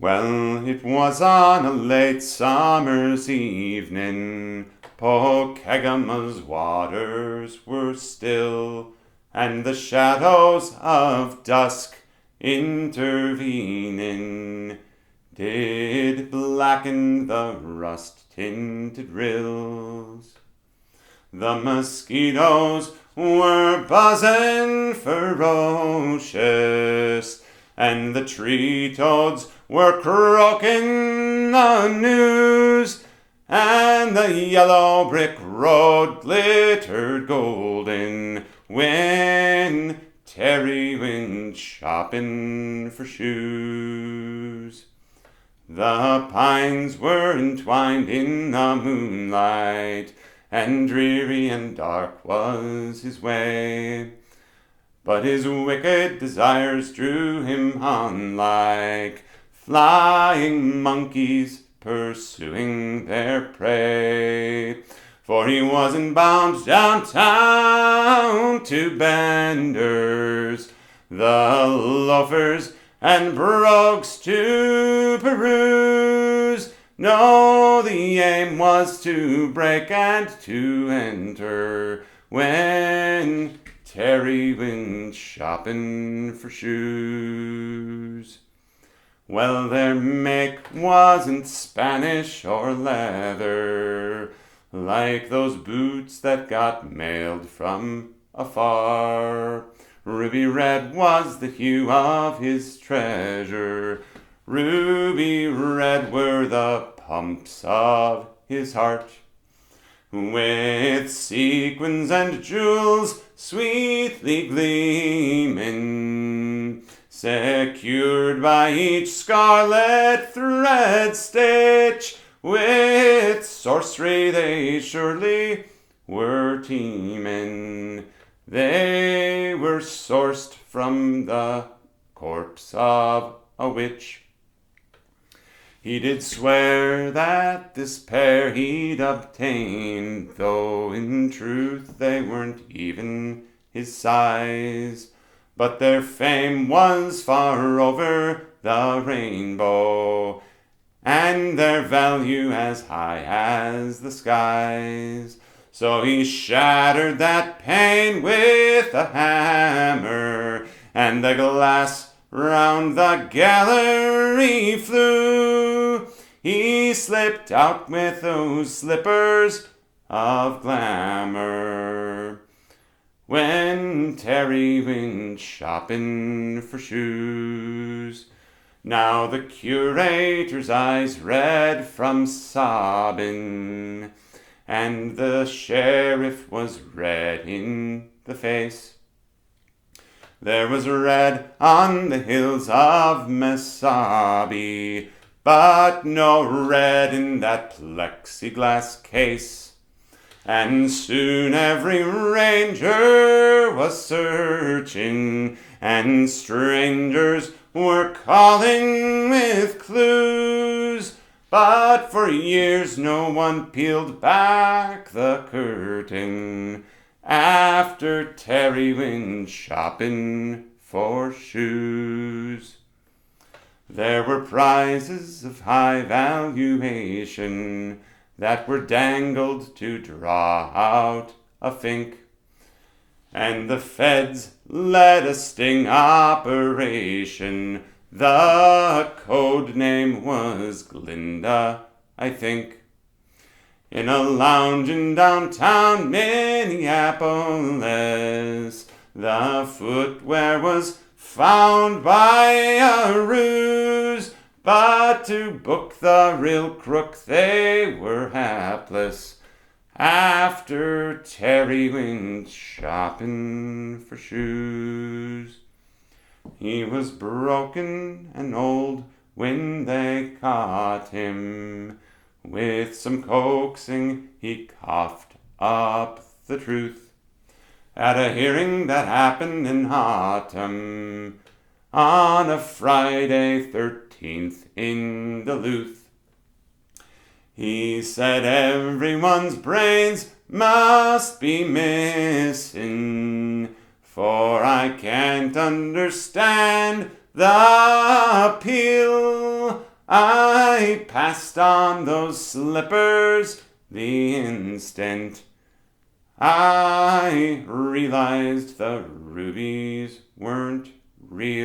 Well, it was on a late summer's evening, Pokegama's waters were still, and the shadows of dusk intervening did blacken the rust-tinted rills. The mosquitoes were buzzing ferocious, and the tree toads were croaking the news, and the yellow brick road glittered golden when Terry went shopping for shoes. The pines were entwined in the moonlight, and dreary and dark was his way. But his wicked desires drew him on like flying monkeys pursuing their prey. For he wasn't bound downtown to benders, the loafers and brogues to peruse. No, the aim was to break and to enter when Terry went shopping for shoes. Well, their make wasn't Spanish or leather, like those boots that got mailed from afar. Ruby red was the hue of his treasure, ruby red were the pumps of his heart, with sequins and jewels sweetly gleaming, secured by each scarlet thread stitch. With sorcery they surely were teeming. They were sourced from the corpse of a witch. He did swear that this pair he'd obtained, though in truth they weren't even his size. But their fame was far over the rainbow, and their value as high as the skies. So he shattered that pane with a hammer, and the glass round the gallery flew. He slipped out with those slippers of glamour when Terry went shopping for shoes. Now the curator's eyes red from sobbing, and the sheriff was red in the face. There was red on the hills of Mesabi, but no red in that plexiglass case. And soon every ranger was searching, and strangers were calling with clues. But for years no one peeled back the curtain after Terry went shopping for shoes. There were prizes of high valuation that were dangled to draw out a fink, and the feds led a sting operation. The code name was Glinda, I think. In a lounge in downtown Minneapolis, the footwear was found by a ruse, but to book the real crook they were hapless after Terry went shopping for shoes. He was broken and old when they caught him. With some coaxing he coughed up the truth at a hearing that happened in autumn on a Friday 13th in Duluth. He said everyone's brains must be missing, for I can't understand the appeal I passed on those slippers the instant I realized the rubies weren't real.